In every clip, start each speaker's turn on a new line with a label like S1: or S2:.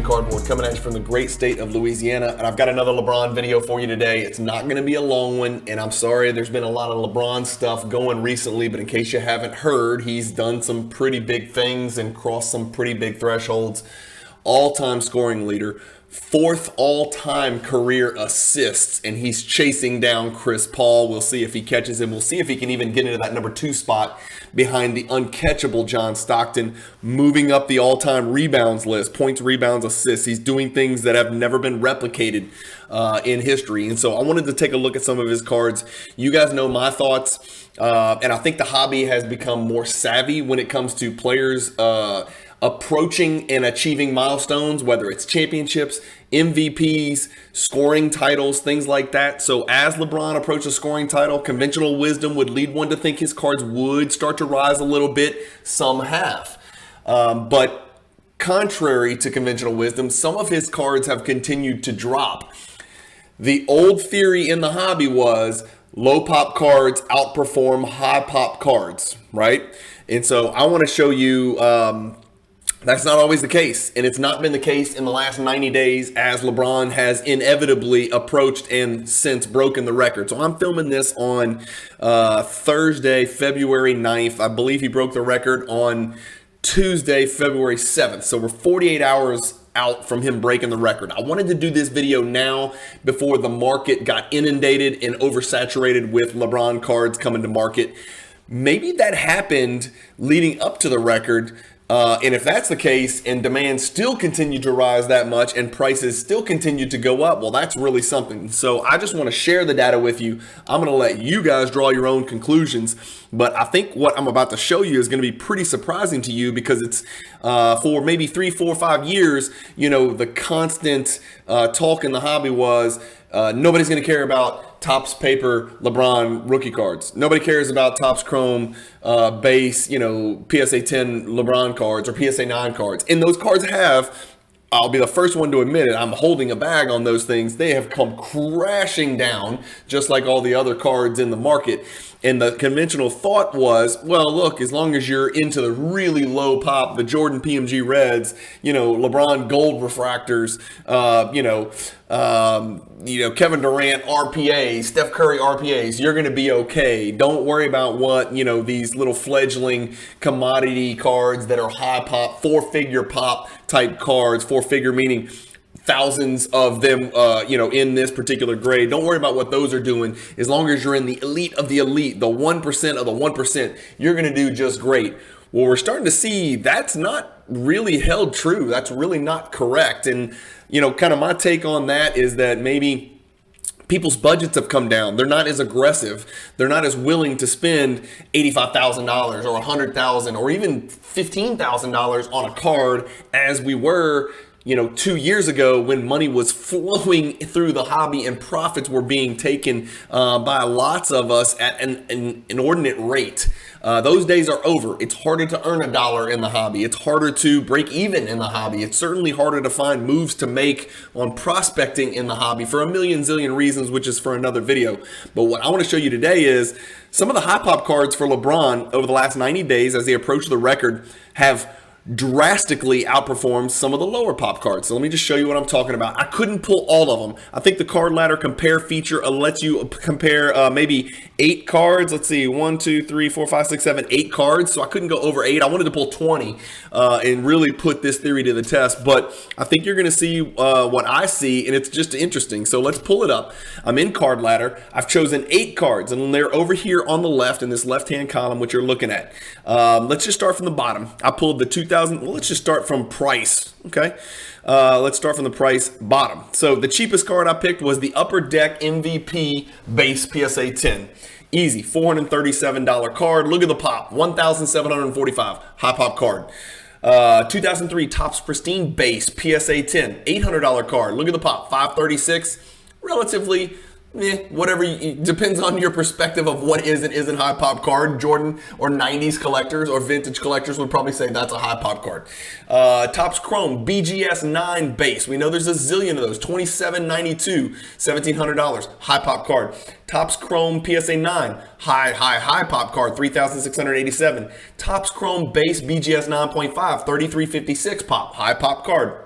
S1: Cajun Cardboard coming at you from the great state of Louisiana, and I've got another LeBron video for you today. It's not going to be a long one, and I'm sorry there's been a lot of LeBron stuff going recently, but in case you haven't heard, he's done some pretty big things and crossed some pretty big thresholds. All-time scoring leader, 4th all-time career assists, and he's chasing down Chris Paul. We'll see if he catches him. We'll see if he can even get into that number 2 spot behind the uncatchable John Stockton, moving up the all-time rebounds list, points, rebounds, assists. He's doing things that have never been replicated in history. And so I wanted to take a look at some of his cards. You guys know my thoughts, and I think the hobby has become more savvy when it comes to players approaching and achieving milestones, whether it's championships, MVPs, scoring titles, things like that. So as LeBron approached a scoring title, conventional wisdom would lead one to think his cards would start to rise a little bit. Some have. But contrary to conventional wisdom, some of his cards have continued to drop. The old theory in the hobby was low pop cards outperform high pop cards, right? And so I want to show you that's not always the case, and it's not been the case in the last 90 days as LeBron has inevitably approached and since broken the record. So I'm filming this on Thursday, February 9th. I believe he broke the record on Tuesday, February 7th. So we're 48 hours out from him breaking the record. I wanted to do this video now before the market got inundated and oversaturated with LeBron cards coming to market. Maybe that happened leading up to the record. And if that's the case and demand still continued to rise that much and prices still continue to go up, well, that's really something. So I just want to share the data with you. I'm going to let you guys draw your own conclusions. But I think what I'm about to show you is going to be pretty surprising to you because it's for maybe 3, 4, 5 years, you know, the constant talk in the hobby was nobody's going to care about Topps paper LeBron rookie cards. Nobody cares about Topps Chrome base, you know, PSA 10 LeBron cards or PSA 9 cards. And those cards have, I'll be the first one to admit it, I'm holding a bag on those things. They have come crashing down just like all the other cards in the market. And the conventional thought was, well, look, as long as you're into the really low pop, the Jordan PMG Reds, you know, LeBron gold refractors, Kevin Durant RPAs, Steph Curry RPAs, you're going to be okay. Don't worry about what, you know, these little fledgling commodity cards that are high pop, 4-figure pop type cards, 4-figure meaning thousands of them, in this particular grade. Don't worry about what those are doing. As long as you're in the elite of the elite, the 1% of the 1%, you're going to do just great. Well, we're starting to see that's not really held true. That's really not correct. And, you know, kind of my take on that is that maybe people's budgets have come down. They're not as aggressive. They're not as willing to spend $85,000 or $100,000 or even $15,000 on a card as we were, 2 years ago when money was flowing through the hobby and profits were being taken by lots of us at an inordinate rate. Those days are over. It's harder to earn $1 in the hobby. It's harder to break even in the hobby. It's certainly harder to find moves to make on prospecting in the hobby for a million zillion reasons, which is for another video. But what I want to show you today is some of the high pop cards for LeBron over the last 90 days as they approach the record have drastically outperforms some of the lower pop cards. So let me just show you what I'm talking about. I couldn't pull all of them. I think the card ladder compare feature lets you compare maybe 8 cards. Let's see, 1, 2, 3, 4, 5, 6, 7, 8 cards. So I couldn't go over 8. I wanted to pull 20 and really put this theory to the test. But I think you're going to see what I see, and it's just interesting. So let's pull it up. I'm in card ladder. I've chosen 8 cards, and they're over here on the left in this left-hand column, which you're looking at. Let's just start from the bottom. I pulled the 2000. Well, let's just start from price. Okay. Let's start from the price bottom. So the cheapest card I picked was the Upper Deck MVP base PSA 10. Easy, $437 card. Look at the pop, $1,745. High pop card. 2003 Topps Pristine base PSA 10, $800 card. Look at the pop, $536. Relatively whatever, depends on your perspective of what is and isn't high pop card. Jordan or 90s collectors or vintage collectors would probably say that's a high pop card. Topps Chrome BGS 9 base. We know there's a zillion of those. $27.92, $1,700 high pop card. Topps Chrome PSA 9 high pop card, $3,687. Topps Chrome base BGS 9.5, $3,356 pop, high pop card.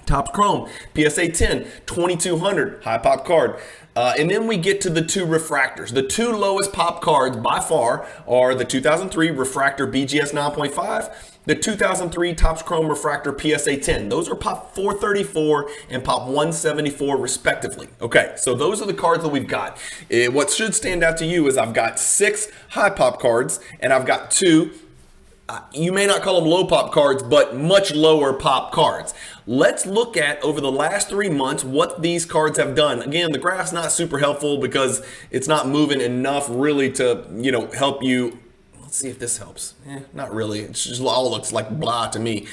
S1: Topps Chrome, PSA 10, 2200, high pop card. And then we get to the two refractors. The two lowest pop cards by far are the 2003 Refractor BGS 9.5, the 2003 Topps Chrome Refractor PSA 10. Those are pop 434 and pop 174 respectively. Okay, so those are the cards that we've got. What should stand out to you is I've got 6 high pop cards and I've got 2, you may not call them low pop cards, but much lower pop cards. Let's look at over the last 3 months what these cards have done. Again, the graph's not super helpful because it's not moving enough really to, help you. Let's see if this helps. Not really. It just all looks like blah to me.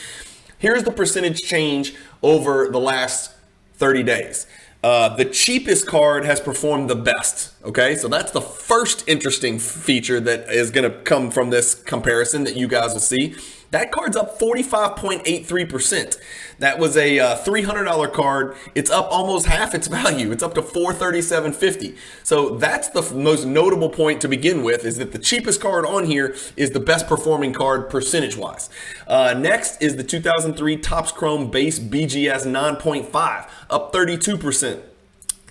S1: Here's the percentage change over the last 30 days. The cheapest card has performed the best. Okay, so that's the first interesting feature that is going to come from this comparison that you guys will see. That card's up 45.83%. That was a $300 card. It's up almost half its value. It's up to $437.50. So that's the most notable point to begin with, is that the cheapest card on here is the best performing card percentage-wise. Next is the 2003 Topps Chrome Base BGS 9.5, up 32%.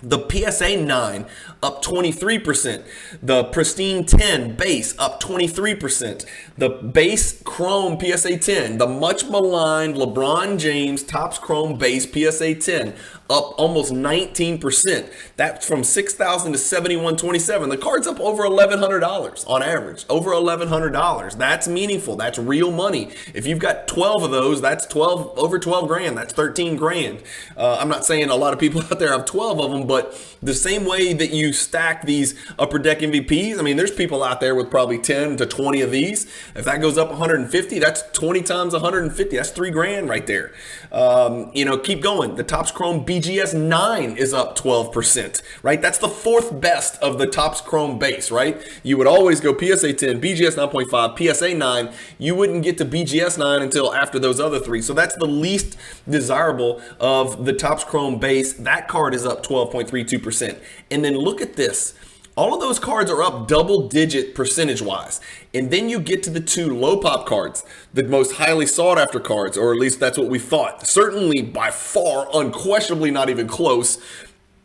S1: The PSA 9 up 23%. The Pristine 10 base up 23%. The base Chrome PSA 10, the much maligned LeBron James Topps Chrome base PSA 10 up almost 19%. That's from $6,000 to $7,127. The card's up over $1,100 on average. Over $1,100. That's meaningful. That's real money. If you've got 12 of those, that's over 12 grand. That's 13 grand. I'm not saying a lot of people out there have 12 of them, but the same way that you stack these upper deck MVPs, I mean, there's people out there with probably 10 to 20 of these. If that goes up 150, that's 20 times 150. That's 3 grand right there. Keep going. The Topps Chrome BGS 9 is up 12%, right? That's the 4th best of the Topps Chrome base, right? You would always go PSA 10, BGS 9.5, PSA 9. You wouldn't get to BGS 9 until after those other 3. So that's the least desirable of the Topps Chrome base. That card is up 12.32%. And then look at this. All of those cards are up double-digit percentage-wise. And then you get to the 2 low pop cards, the most highly sought-after cards, or at least that's what we thought. Certainly, by far, unquestionably not even close,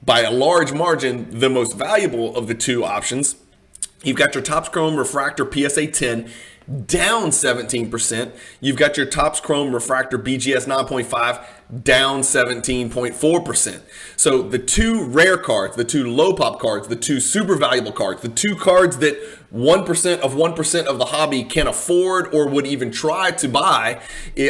S1: by a large margin, the most valuable of the 2 options. You've got your Topps Chrome Refractor PSA 10 down 17%. You've got your Topps Chrome Refractor BGS 9.5 down 17.4%. So the 2 rare cards, the 2 low pop cards, the 2 super valuable cards, the 2 cards that 1% of the hobby can afford or would even try to buy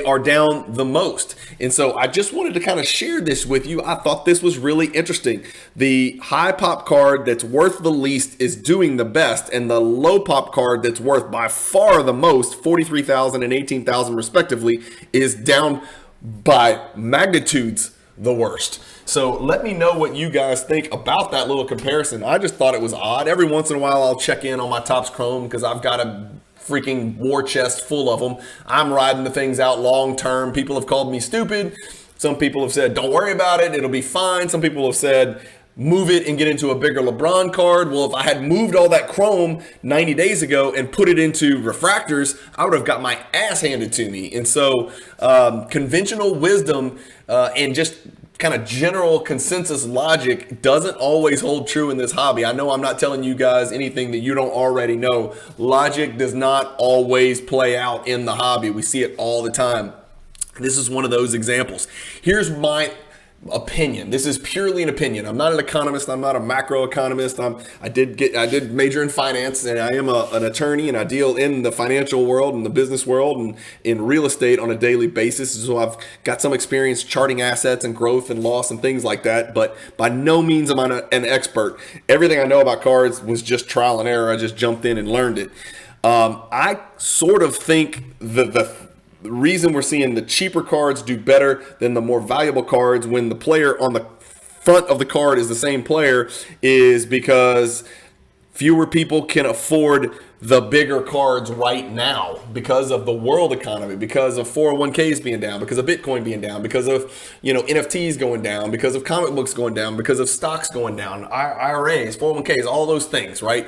S1: are down the most. And so I just wanted to kind of share this with you. I thought this was really interesting. The high pop card that's worth the least is doing the best, and the low pop card that's worth by far the most, 43,000 and 18,000 respectively, is down by magnitudes the worst. So let me know what you guys think about that little comparison. I just thought it was odd. Every once in a while I'll check in on my Topps Chrome because I've got a freaking war chest full of them. I'm riding the things out long term. People have called me stupid. Some people have said, don't worry about it, it'll be fine. Some people have said, move it and get into a bigger LeBron card. Well, if I had moved all that Chrome 90 days ago and put it into refractors, I would have got my ass handed to me. And so conventional wisdom and just kind of general consensus logic doesn't always hold true in this hobby. I know I'm not telling you guys anything that you don't already know. Logic does not always play out in the hobby. We see it all the time. This is one of those examples. Here's my opinion. This is purely an opinion. I'm not an economist. I'm not a macroeconomist. I did major in finance, and I am an attorney, and I deal in the financial world and the business world and in real estate on a daily basis. So I've got some experience charting assets and growth and loss and things like that, but by no means am I an expert. Everything I know about cards was just trial and error. I just jumped in and learned it. I sort of think the reason we're seeing the cheaper cards do better than the more valuable cards when the player on the front of the card is the same player is because fewer people can afford the bigger cards right now because of the world economy, because of 401ks being down, because of Bitcoin being down, because of NFTs going down, because of comic books going down, because of stocks going down, IRAs, 401ks, all those things, right?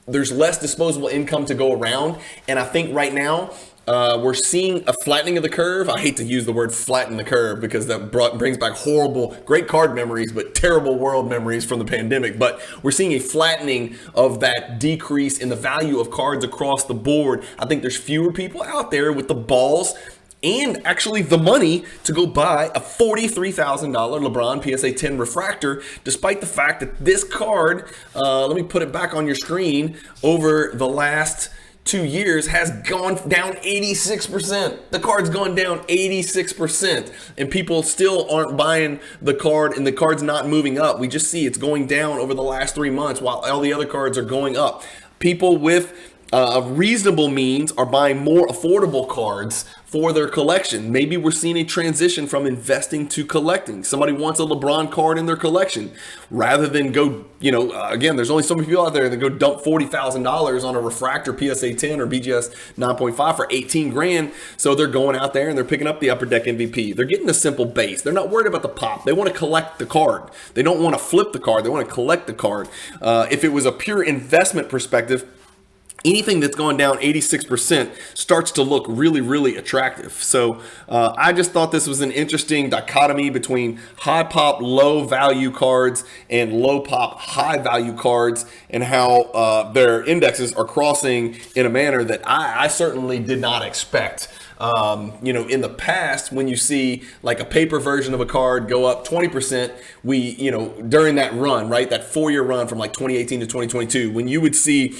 S1: There's less disposable income to go around, and I think right now We're seeing a flattening of the curve. I hate to use the word flatten the curve because that brings back horrible, great card memories, but terrible world memories from the pandemic. But we're seeing a flattening of that decrease in the value of cards across the board. I think there's fewer people out there with the balls and actually the money to go buy a $43,000 LeBron PSA 10 refractor, despite the fact that this card, let me put it back on your screen, over the last 2 years has gone down 86%. The card's gone down 86%, and people still aren't buying the card, and the card's not moving up. We just see it's going down over the last 3 months while all the other cards are going up. People with reasonable means are buying more affordable cards for their collection. Maybe we're seeing a transition from investing to collecting. Somebody wants a LeBron card in their collection rather than go, again, there's only so many people out there that go dump $40,000 on a refractor PSA 10 or BGS 9.5 for 18 grand. So they're going out there and they're picking up the Upper Deck MVP. They're getting a simple base. They're not worried about the pop. They want to collect the card. They don't want to flip the card. They want to collect the card. If it was a pure investment perspective, anything that's gone down 86% starts to look really, really attractive. So I just thought this was an interesting dichotomy between high pop, low value cards and low pop, high value cards, and how their indexes are crossing in a manner that I certainly did not expect. In the past, when you see like a paper version of a card go up 20%, during that run, right, that 4-year run from like 2018 to 2022, when you would see,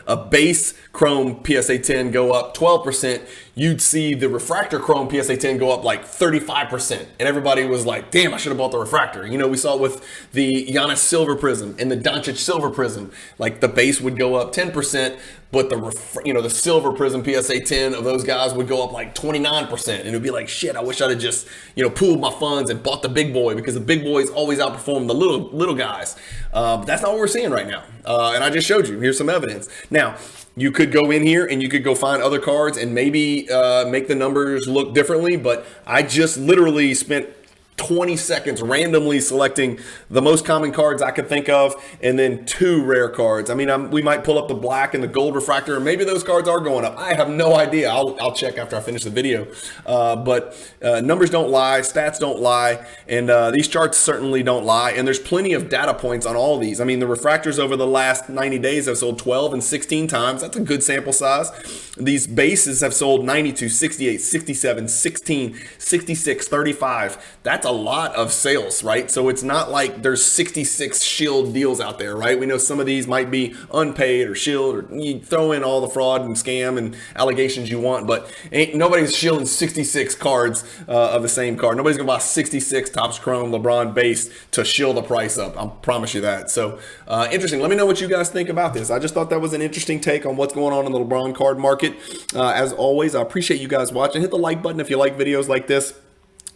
S1: a base Chrome PSA 10 go up 12%, you'd see the refractor Chrome PSA 10 go up like 35%. And everybody was like, damn, I should have bought the refractor. We saw it with the Giannis Silver Prism and the Doncic Silver Prism. Like the base would go up 10%, but the Silver Prism PSA 10 of those guys would go up like 29%. And it'd be like, shit, I wish I'd have just, pooled my funds and bought the big boy, because the big boys always outperform the little guys. But that's not what we're seeing right now. And I just showed you. Here's some evidence. Now, you could go in here and you could go find other cards and maybe make the numbers look differently, but I just literally spent 20 seconds randomly selecting the most common cards I could think of, and then 2 rare cards. I mean, we might pull up the black and the gold refractor, and maybe those cards are going up. I have no idea. I'll check after I finish the video. But numbers don't lie, stats don't lie, and these charts certainly don't lie. And there's plenty of data points on all of these. I mean, the refractors over the last 90 days have sold 12 and 16 times. That's a good sample size. These bases have sold 92, 68, 67, 16, 66, 35. That's a lot of sales, right? So it's not like there's 66 shield deals out there, right? We know some of these might be unpaid or shield, or you throw in all the fraud and scam and allegations you want, but nobody's shielding 66 cards of the same card. Nobody's gonna buy 66 Topps Chrome LeBron base to shield the price up. I promise you that. So interesting. Let me know what you guys think about this. I just thought that was an interesting take on what's going on in the LeBron card market. As always, I appreciate you guys watching. Hit the like button if you like videos like this.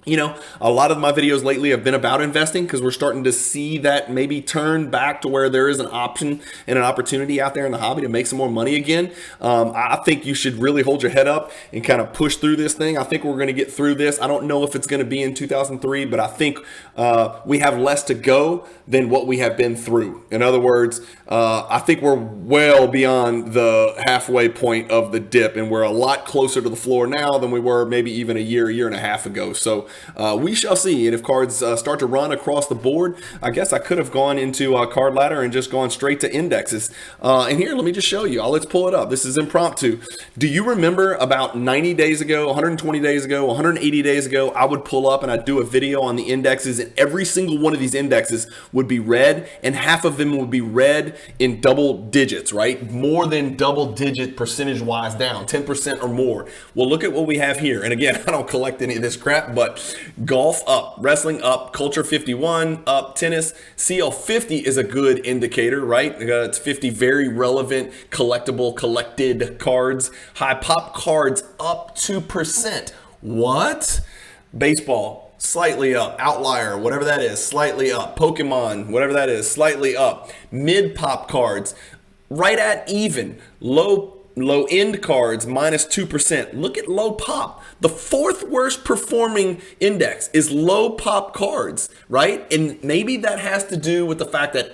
S1: A lot of my videos lately have been about investing, because we're starting to see that maybe turn back to where there is an option and an opportunity out there in the hobby to make some more money again. I think you should really hold your head up and kind of push through this thing. I think we're going to get through this. I don't know if it's going to be in 2003, but I think we have less to go than what we have been through. In other words, I think we're well beyond the halfway point of the dip, and we're a lot closer to the floor now than we were maybe even a year and a half ago. So we shall see. And if cards start to run across the board, I guess I could have gone into Card Ladder and just gone straight to indexes. And here, let me just show you. Let's pull it up. This is impromptu. Do you remember about 90 days ago, 120 days ago, 180 days ago, I would pull up and I'd do a video on the indexes, and every single one of these indexes would be red, and half of them would be red in double digits, right? More than double digit percentage wise down, 10% or more. Well, look at what we have here. And again, I don't collect any of this crap, but golf up, wrestling up, culture 51 up, tennis, CL50 is a good indicator, right? It's 50 very relevant, collected cards. High pop cards up 2%. What? Baseball, slightly up. Outlier, whatever that is, slightly up. Pokemon, whatever that is, slightly up. Mid pop cards, right at even. Low end cards, minus 2%. Look at low pop. The 4th worst performing index is low pop cards, right? And maybe that has to do with the fact that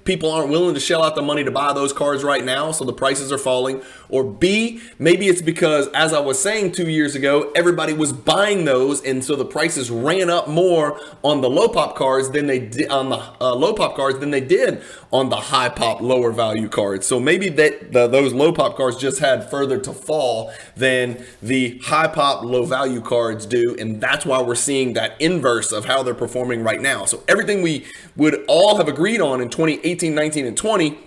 S1: people aren't willing to shell out the money to buy those cards right now, so the prices are falling. Or B, maybe it's because, as I was saying 2 years ago, everybody was buying those, and so the prices ran up more on the low pop cards than they did on the low pop cards than they did on the high pop lower value cards. So maybe those low pop cards just had further to fall than the high pop low value cards do, and that's why we're seeing that inverse of how they're performing right now. So everything we would all have agreed on in 2018, 19, and 20,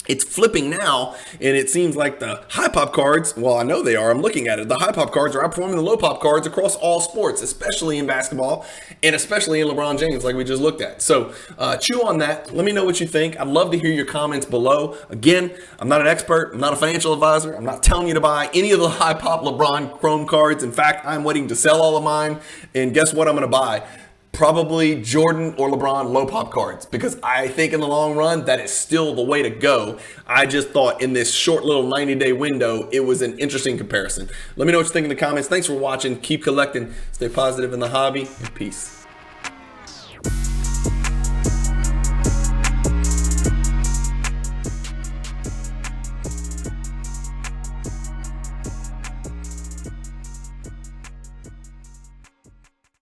S1: it's flipping now, and it seems like the high pop cards, well, I know they are, I'm looking at it, the high pop cards are outperforming the low pop cards across all sports, especially in basketball, and especially in LeBron James, like we just looked at. So chew on that. Let me know what you think. I'd love to hear your comments below. Again, I'm not an expert, I'm not a financial advisor, I'm not telling you to buy any of the high pop LeBron Chrome cards. In fact, I'm waiting to sell all of mine, and guess what I'm gonna buy? Probably Jordan or LeBron low pop cards, because I think in the long run that is still the way to go. I just thought in this short little 90-day window it was an interesting comparison. Let me know what you think in the comments. Thanks for watching. Keep collecting. Stay positive in the hobby, and peace.